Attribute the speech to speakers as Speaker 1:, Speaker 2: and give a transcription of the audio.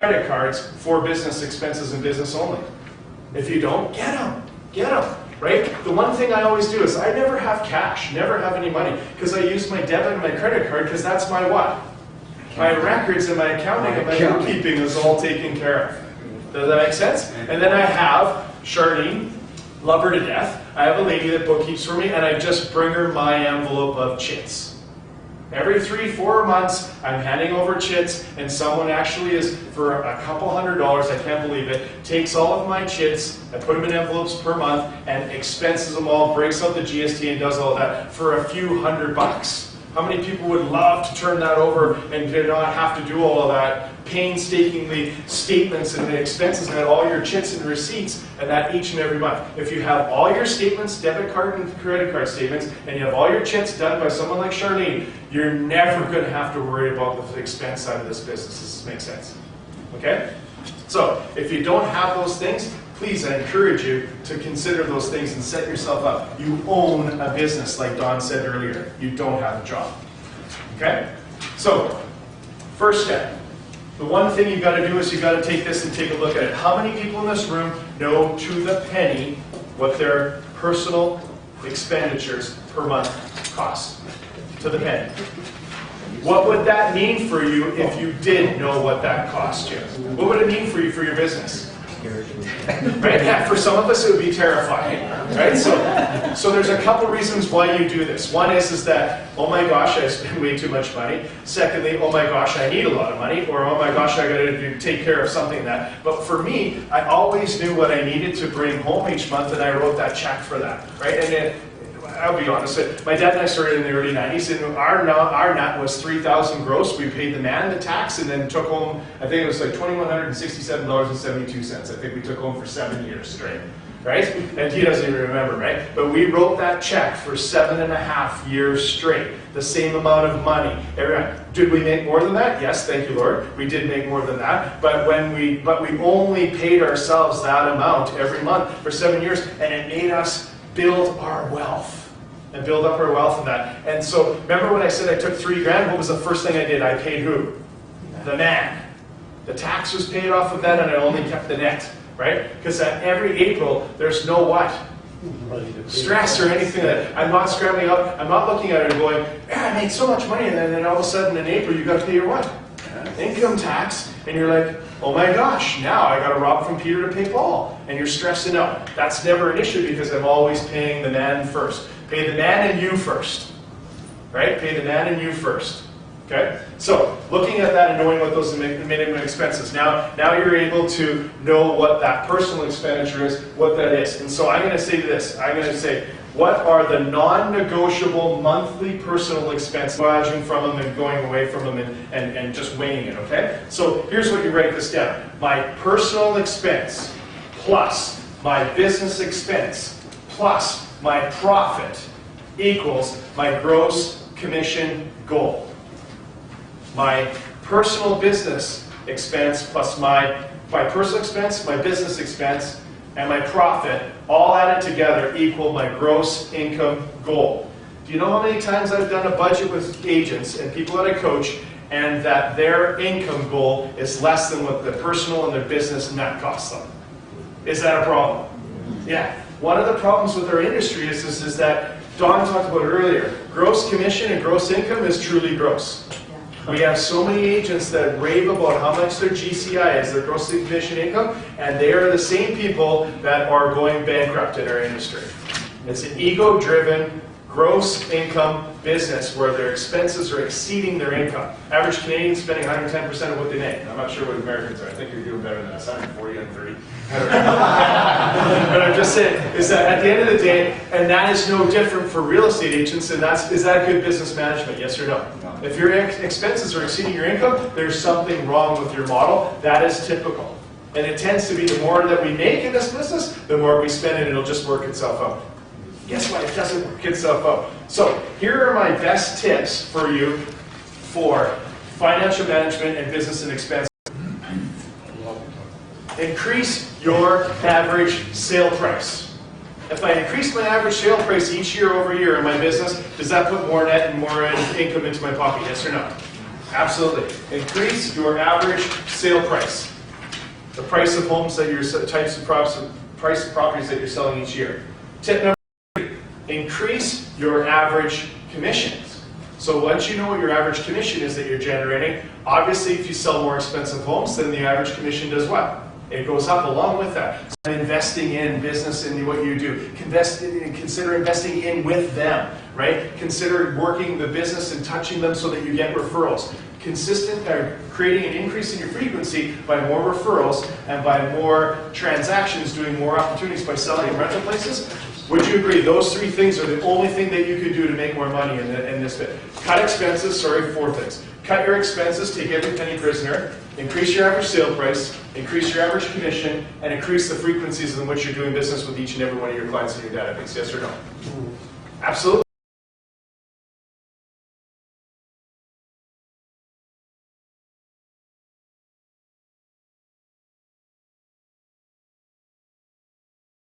Speaker 1: credit cards for business expenses and business only. If you don't, get them, right? The one thing I always do is I never have cash, never have any money, because I use my debit and my credit card, because that's my what? My records and my accounting and my bookkeeping is all taken care of. Does that make sense? And then I have Charlene, love her to death. I have a lady that bookkeeps for me, and I just bring her my envelope of chits. Every 3-4 months, I'm handing over chits, and someone actually is, for a couple $100, I can't believe it, takes all of my chits, I put them in envelopes per month, and expenses them all, breaks out the GST, and does all that for a few $100. How many people would love to turn that over and do not have to do all of that painstakingly statements and expenses and all your chits and receipts and that each and every month? If you have all your statements, debit card and credit card statements, and you have all your chits done by someone like Charlene, you're never going to have to worry about the expense side of this business. Does this make sense? Okay? So, if you don't have those things, please, I encourage you to consider those things and set yourself up. You own a business, like Don said earlier. You don't have a job. Okay? So, first step. The one thing you've got to do is you've got to take this and take a look at it. How many people in this room know to the penny what their personal expenditures per month cost? To the penny. What would that mean for you if you did know what that cost you? What would it mean for you for your business? Right? Yeah, for some of us it would be terrifying. Right? So there's a couple reasons why you do this. One is that, oh my gosh, I spend way too much money. Secondly, oh my gosh, I need a lot of money. Or oh my gosh, I got to take care of something that. But for me, I always knew what I needed to bring home each month, and I wrote that check for that. Right? And then, I'll be honest, my dad and I started in the early 90s, and our net was $3,000 gross. We paid the man the tax and then took home, I think it was like $2,167.72. I think we took home for 7 years straight, right? And he doesn't even remember, right? But we wrote that check for 7.5 years straight, the same amount of money. Did we make more than that? Yes, thank you, Lord. We did make more than that. But we only paid ourselves that amount every month for 7 years, and it made us build our wealth. And build up our wealth in that. And so, remember when I said I took $3,000? What was the first thing I did? I paid who? The man. The tax was paid off of that, and I only kept the net, right? Because every April, there's no what? Stress or anything. I'm not scrambling up. I'm not looking at it and going, I made so much money, and then all of a sudden in April, you got to pay your what? Income tax, and you're like, oh my gosh, now I got to rob from Peter to pay Paul, and you're stressing out. That's never an issue because I'm always paying the man first. Pay the man and you first, right? Pay the man and you first, okay? So, looking at that and knowing what those minimum expenses, now you're able to know what that personal expenditure is, what that is. And so I'm going to say this, I'm going to say, what are the non-negotiable monthly personal expenses, dodging from them and going away from them and just weighing it, okay? So here's what you write this down. My personal expense plus my business expense plus my profit equals my gross commission goal. My personal business expense plus my personal expense, my business expense, and my profit, all added together equal my gross income goal. Do you know how many times I've done a budget with agents and people that I coach, and that their income goal is less than what the personal and their business net costs them? Is that a problem? Yeah. One of the problems with our industry is that Don talked about earlier. Gross commission and gross income is truly gross. We have so many agents that rave about how much their GCI is, their gross commission income, and they are the same people that are going bankrupt in our industry. It's an ego-driven, gross income business where their expenses are exceeding their income. Average Canadian spending 110% of what they make. I'm not sure what Americans are. I think you're doing better than us. 140, 130. But I'm just saying, is that at the end of the day, and that is no different for real estate agents, and is that good business management, yes or no? If your expenses are exceeding your income, there's something wrong with your model. That is typical. And it tends to be the more that we make in this business, the more we spend, and it'll just work itself out. Guess what? It doesn't work itself out. So here are my best tips for you for financial management and business and expense. Increase your average sale price. If I increase my average sale price each year over year in my business, does that put more net and more income into my pocket? Yes or no? Absolutely. Increase your average sale price. The price of homes that you're, types of price of properties that you're selling each year. Tip number 3, increase your average commissions. So once you know what your average commission is that you're generating, obviously if you sell more expensive homes, then the average commission does what? It goes up along with that. So investing in business in what you do. Consider investing in with them, right? Consider working the business and touching them so that you get referrals. Creating an increase in your frequency by more referrals and by more transactions, doing more opportunities by selling in rental places. Would you agree those 3 things are the only thing that you could do to make more money in this bit? Cut expenses, 4 things. Cut your expenses, take every penny prisoner, increase your average sale price, increase your average commission, and increase the frequencies in which you're doing business with each and every one of your clients in your database. Yes or no? Absolutely.